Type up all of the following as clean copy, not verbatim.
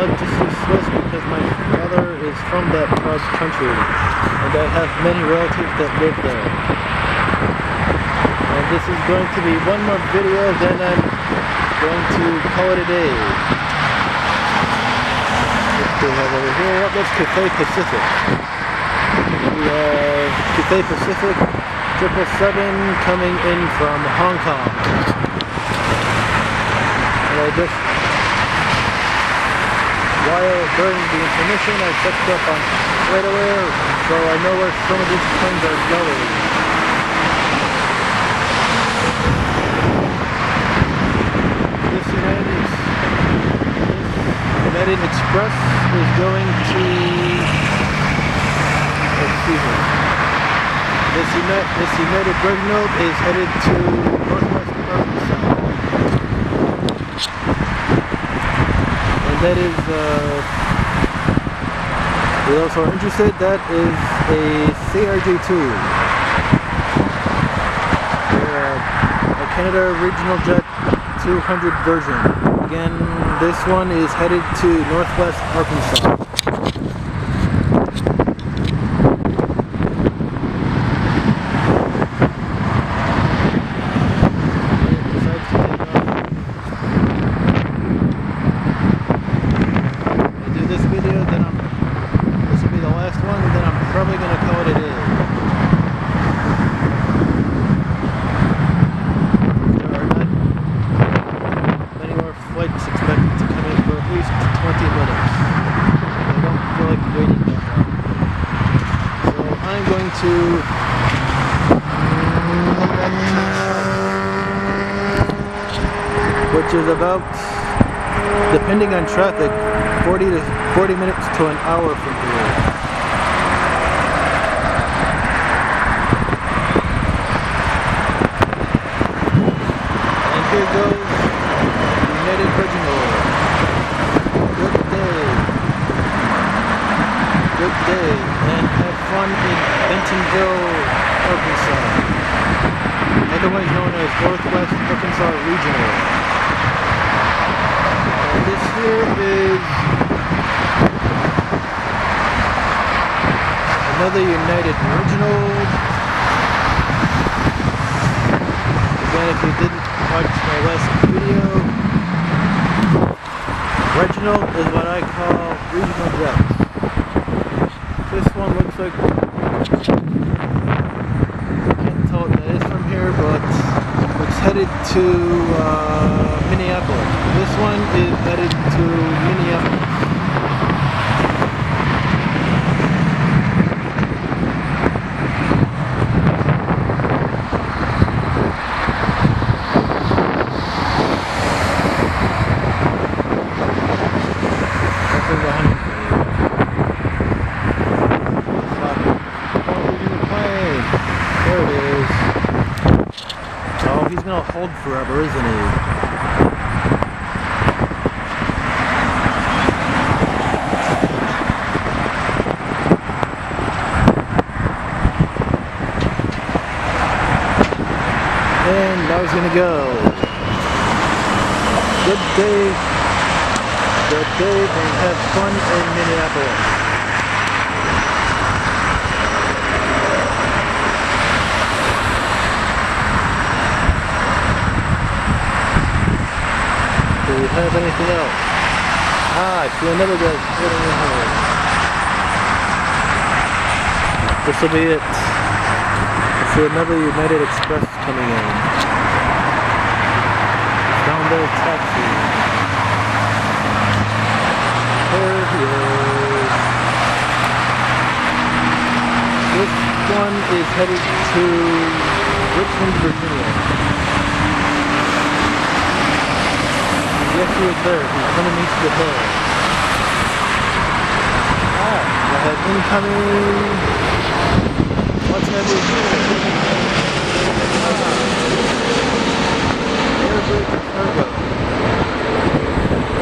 like to see Swiss because my father is from that proud country, and I have many relatives that live there. And this is going to be one more video, then I'm going to call it a day. What do we have over here? Well, that's Cathay Pacific. We have Cathay Pacific 777 coming in from Hong Kong. And I just, while during the intermission, I checked up on FlightAware, so I know where some of these planes are going. This United Express is going to, excuse me, this United Regional is headed to Northwest Arkansas. And that is, for those who are interested, that is a CRJ2. A Canada Regional Jet 200 version. Again, this one is headed to Northwest Arkansas. Which is about, depending on traffic, 40 minutes to an hour from here. And here goes United Regional. Good day, and have fun in Bentonville, Arkansas, otherwise known as Northwest Arkansas Regional. This here is another United Regional. Again, if you didn't watch my last video, regional is what I call regional jets. This one looks like, I can't tell what that is from here, but it's headed to Minneapolis. This one is headed to Minneapolis. Nothing behind me. There it is. Oh, he's gonna hold forever, isn't he? And now he's gonna go. Good day, and have fun in Minneapolis. Do we have anything else? I see another guy sitting in here. This will be it. I see another United Express coming in. Down there, taxi. There he is. This one is headed to Richmond, Virginia. Yes, he was there. He's underneath the hill. I have incoming. What's that with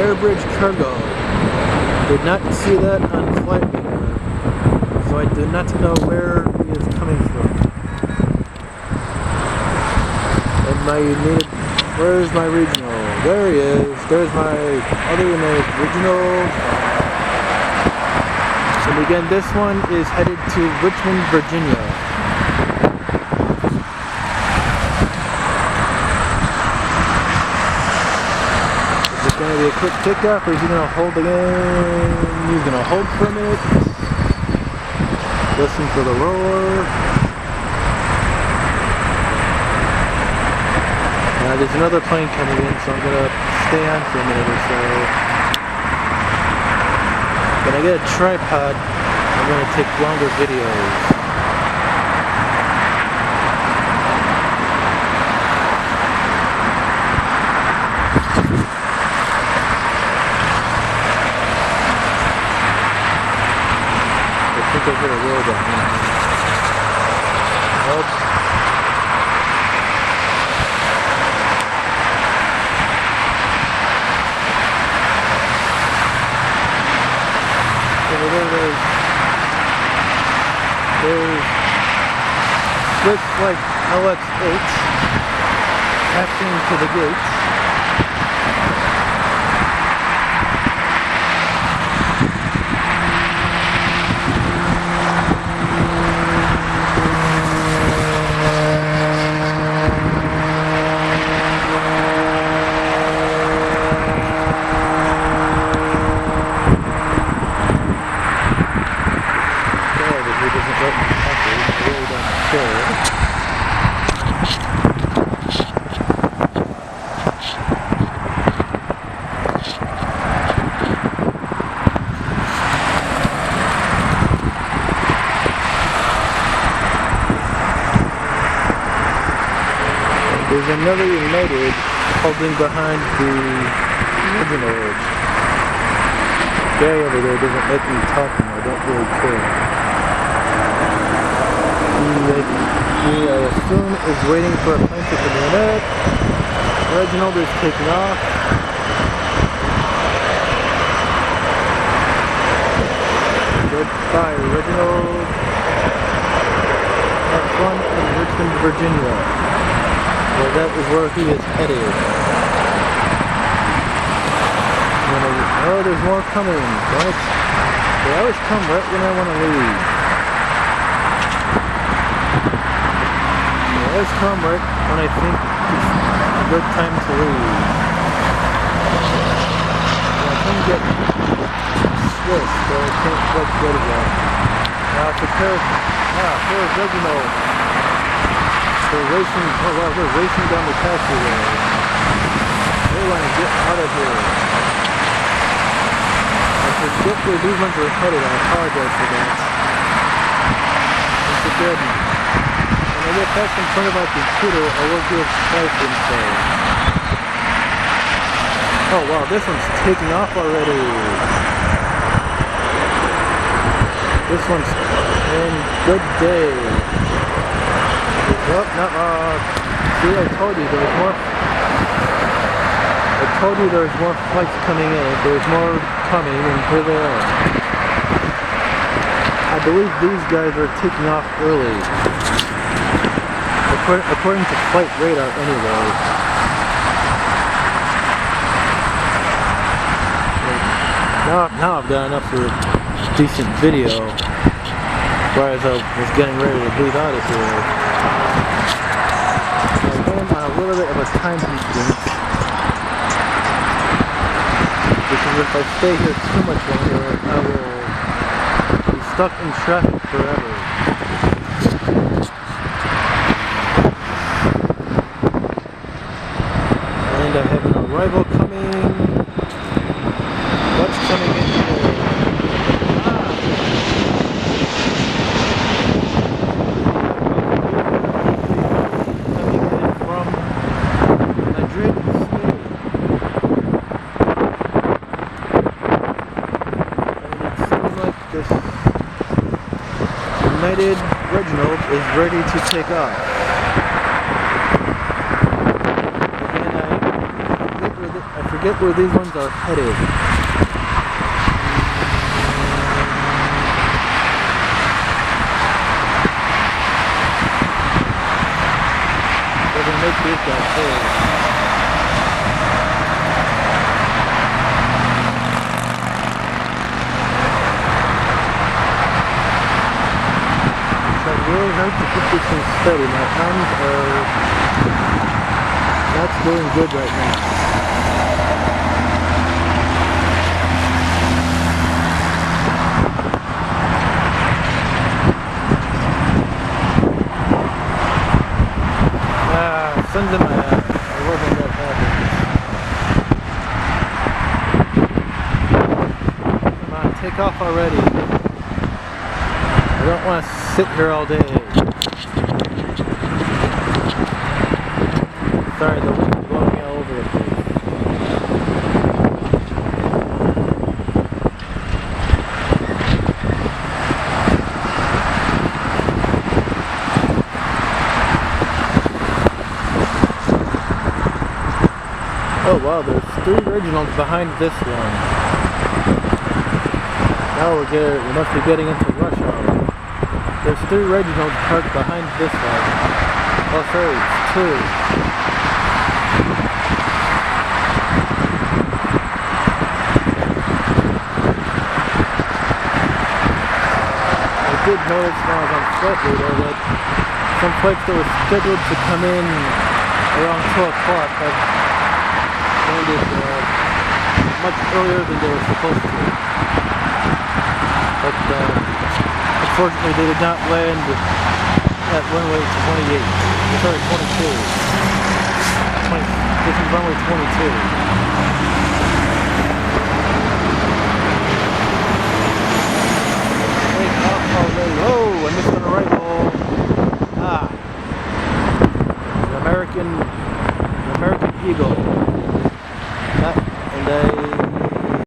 Airbridge Cargo. Did not see that on flight radar, so I do not know where he is coming from. And my unit, where is my regional? There he is. There's my other than the original. And again, this one is headed to Richmond, Virginia. Is it going to be a quick pickup, or is he going to hold again? He's going to hold for a minute. Listen for the roar. There's another plane coming in, so I'm going to stay on for a minute or so. When I get a tripod, I'm going to take longer videos. I think I hit a roll behind me. Nope. There's Swiss Flight LX8 taxiing to the gates. There's another United holding behind the original. Guy over there doesn't let me talk anymore. I don't really care. He I assume is waiting for a plane to come in. Reginald is taking off. Goodbye, Reginald. Have fun in Richmond, Virginia. Well, that is where he is headed. Oh, there's more coming. What? They always come right when I want to leave. They always come right when I think it's a good time to leave. I couldn't get Swiss, so I can't quite get it yet. Now it's a pair of Reginald. They're racing, oh wow, they're racing down the taxiway. Airlines, get out of here. I forget where these ones are headed, I apologize for that. It's a good. When I get past in front of my computer, I will do a flight info. Oh wow, this one's taking off already. This one's in good day. Well, no, see, I told you there was more. I told you there was more flights coming in. There's more coming, and here they are. I believe these guys are taking off early, according to flight radar, anyway. Now I've got enough for a decent video. Whereas I was getting ready to leave out of here. On a little bit of a time constraint, because if I stay here too much longer, I will be stuck in traffic forever. And I have an arrival coming. What's coming in here? United Reginald is ready to take off. Again, I forget where these ones are headed. They're going to make these guys hold. hard to keep this thing steady. My arms are not doing good right now. Sun's in my ass. I wasn't that happy. Come on, take off already. I don't want to sit here all day. Sorry, the wind's blowing me all over the place. Oh wow, there's 3 originals behind this one. Now we must be getting into rush hour. There's 3 originals parked behind this one. Oh sorry, it's 2. I did notice when I was on flight radar that some flights that were scheduled to come in around 2 o'clock have landed much earlier than they were supposed to. But unfortunately they did not land at runway 28. Sorry, 22. This is runway 22. Take off already. Oh, I missed an arrival. Ah. The American Eagle.